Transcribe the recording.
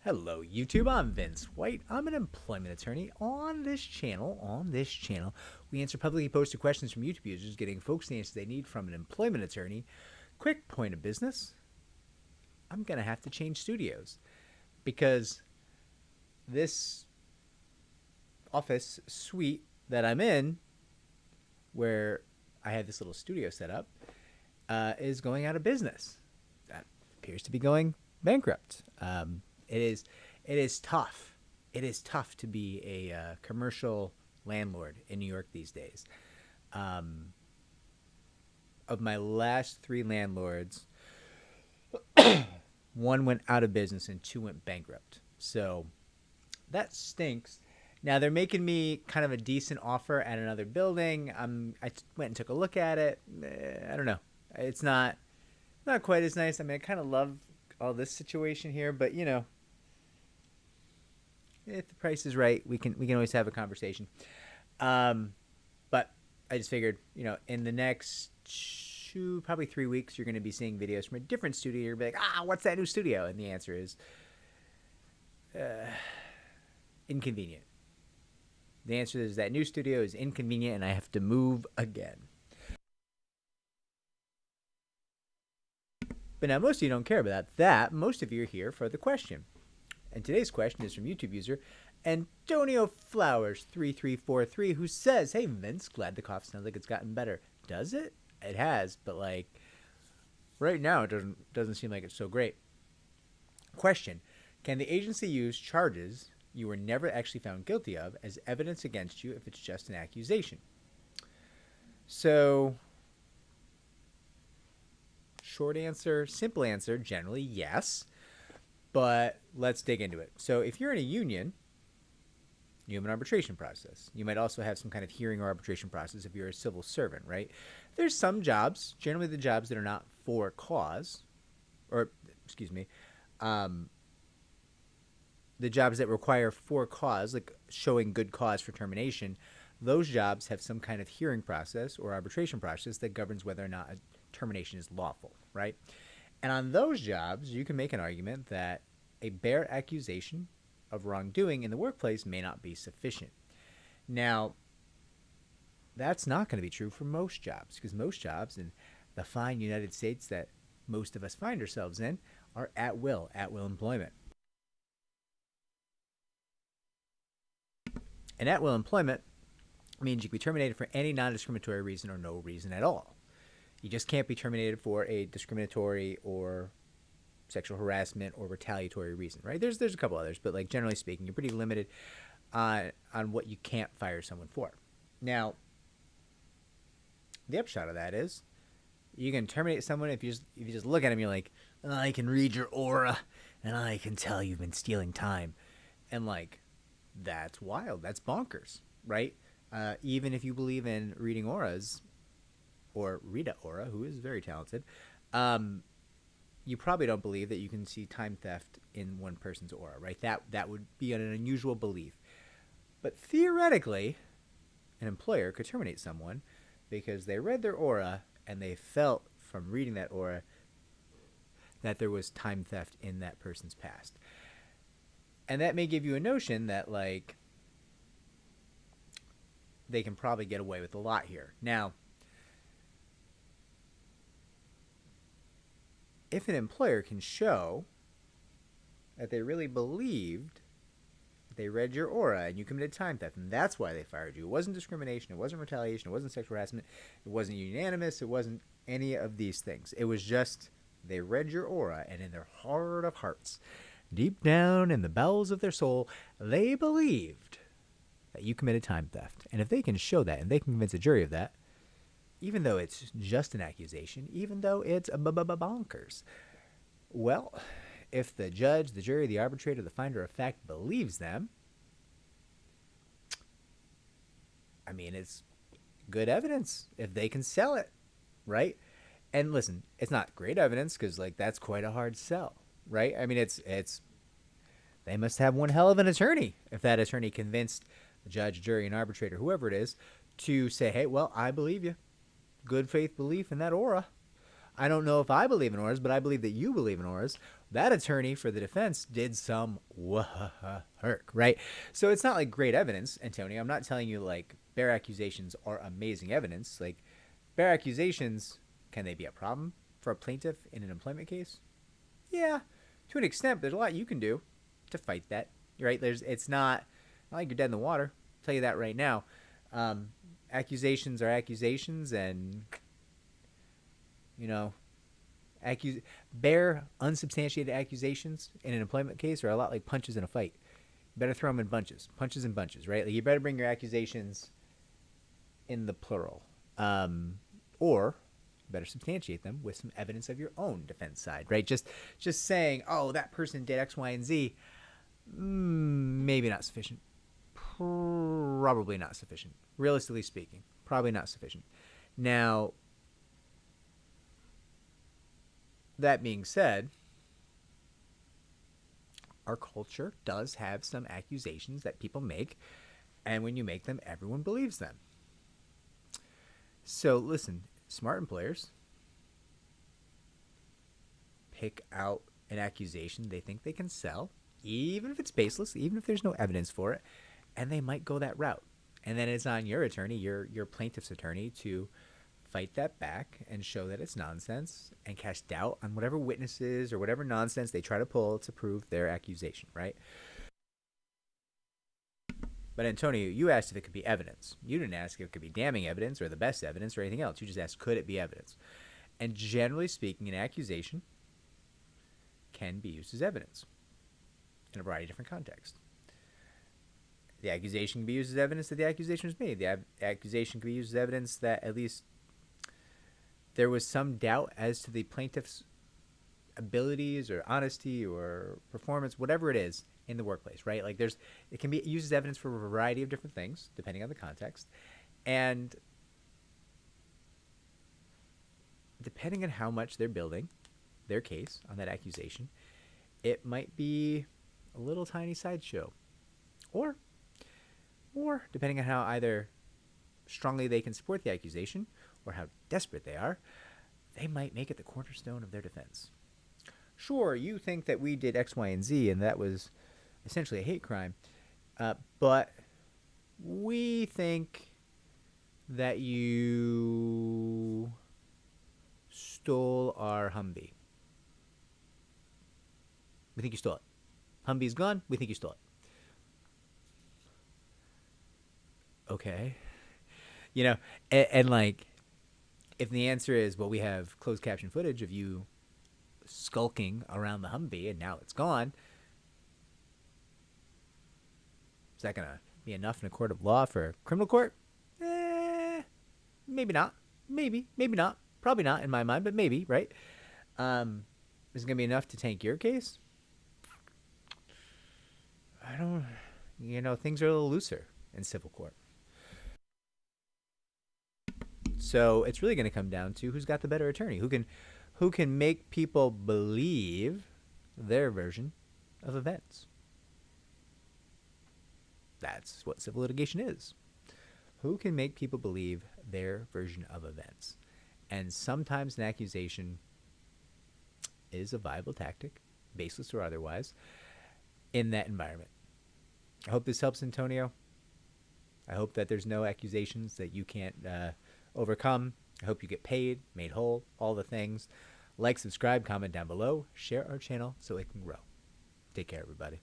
Hello, YouTube. I'm Vince White. I'm an employment attorney. On this channel, we answer publicly posted questions from YouTube users, getting folks the answers they need from an employment attorney. Quick point of business. I'm going to have to change studios because this office suite that I'm in, where I have this little studio set up, is going out of business. That appears to be going bankrupt. It is tough. It is tough to be a commercial landlord in New York these days. Of my last 3 landlords, one went out of business and 2 went bankrupt. So that stinks. Now they're making me kind of a decent offer at another building. I went and took a look at it. I don't know. It's not quite as nice. I mean, I kind of love all this situation here, but you know, if the price is right, we can always have a conversation. But I just figured, you know, in the next probably 3 weeks, you're going to be seeing videos from a different studio. You're going to be like, what's that new studio? And the answer is inconvenient. The answer is that new studio is inconvenient and I have to move again. But now most of you don't care about that. Most of you are here for the question. And today's question is from YouTube user Antonio Flowers 3343, who says, "Hey Vince, glad the cough sounds like it's gotten better." Does it? It has, but like right now it doesn't seem like it's so great. Question: can the agency use charges you were never actually found guilty of as evidence against you if it's just an accusation? So, short answer, simple answer, generally yes. But let's dig into it. So if you're in a union, you have an arbitration process. You might also have some kind of hearing or arbitration process if you're a civil servant, right? There's some jobs, generally the jobs that are not for cause, or excuse me, the jobs that require for cause, like showing good cause for termination, those jobs have some kind of hearing process or arbitration process that governs whether or not a termination is lawful, right? And on those jobs, you can make an argument that a bare accusation of wrongdoing in the workplace may not be sufficient. Now, that's not going to be true for most jobs, because most jobs in the fine United States that most of us find ourselves in are at will employment. And at will employment means you can be terminated for any non-discriminatory reason or no reason at all. You just can't be terminated for a discriminatory or sexual harassment or retaliatory reason, right? There's a couple others, but like generally speaking, you're pretty limited on what you can't fire someone for. Now, the upshot of that is you can terminate someone if you just look at them, you're like, I can read your aura and I can tell you've been stealing time. And like, that's wild. That's bonkers, right? Even if you believe in reading auras, or Rita Ora, who is very talented, you probably don't believe that you can see time theft in one person's aura, right? That would be an unusual belief. But theoretically, an employer could terminate someone because they read their aura and they felt from reading that aura that there was time theft in that person's past. And that may give you a notion that, like, they can probably get away with a lot here. Now, if an employer can show that they really believed they read your aura and you committed time theft, and that's why they fired you. It wasn't discrimination. It wasn't retaliation. It wasn't sexual harassment. It wasn't unanimous. It wasn't any of these things. It was just they read your aura, and in their heart of hearts, deep down in the bowels of their soul, they believed that you committed time theft. And if they can show that and they can convince a jury of that, even though it's just an accusation, even though it's bonkers, well, if the judge, the jury, the arbitrator, the finder of fact believes them, I mean, it's good evidence if they can sell it, right? And listen, it's not great evidence because, like, that's quite a hard sell, right? I mean, it's they must have one hell of an attorney if that attorney convinced the judge, jury, and arbitrator, whoever it is, to say, hey, well, I believe you. Good faith belief in that aura. I don't know if I believe in auras, but I believe that you believe in auras. that attorney for the defense did some work, right? So it's not like great evidence, Antonio. I'm not telling you like bare accusations are amazing evidence. Like bare accusations, can they be a problem for a plaintiff in an employment case? Yeah, to an extent. There's a lot you can do to fight that, right? It's not like you're dead in the water. I'll tell you that right now. Um, Accusations are accusations, and you know, bare unsubstantiated accusations in an employment case are a lot like punches in a fight. You better throw them in punches and bunches, right? Like you better bring your accusations in the plural, or you better substantiate them with some evidence of your own defense side, right? Just saying, oh, that person did X, Y, and Z, maybe not sufficient. Probably not sufficient. Realistically speaking, probably not sufficient. Now, that being said, our culture does have some accusations that people make, and when you make them, everyone believes them. So listen, smart employers pick out an accusation they think they can sell, even if it's baseless, even if there's no evidence for it, and they might go that route. And then it's on your attorney, your plaintiff's attorney, to fight that back and show that it's nonsense and cast doubt on whatever witnesses or whatever nonsense they try to pull to prove their accusation, right? But Antonio, you asked if it could be evidence. You didn't ask if it could be damning evidence or the best evidence or anything else. You just asked, could it be evidence? And generally speaking, an accusation can be used as evidence in a variety of different contexts. The accusation can be used as evidence that the accusation was made. The accusation can be used as evidence that at least there was some doubt as to the plaintiff's abilities or honesty or performance, whatever it is, in the workplace, right? Like it can be used as evidence for a variety of different things, depending on the context. And depending on how much they're building their case on that accusation, it might be a little tiny sideshow. Or depending on how either strongly they can support the accusation or how desperate they are, they might make it the cornerstone of their defense. Sure, you think that we did X, Y, and Z, and that was essentially a hate crime, but we think that you stole our Humvee. We think you stole it. Humvee's gone. We think you stole it. Okay. And like, if the answer is, well, we have closed caption footage of you skulking around the Humvee and now it's gone, is that going to be enough in a court of law for a criminal court? Maybe not. Maybe not. Probably not in my mind, but maybe, right? Is it going to be enough to tank your case? I don't, things are a little looser in civil court. So it's really going to come down to who's got the better attorney, who can make people believe their version of events. That's what civil litigation is. Who can make people believe their version of events? And sometimes an accusation is a viable tactic, baseless or otherwise, in that environment. I hope this helps, Antonio. I hope that there's no accusations that you can't overcome. I hope you get paid, made whole, all the things. Like, subscribe, comment down below, share our channel so it can grow. Take care, everybody.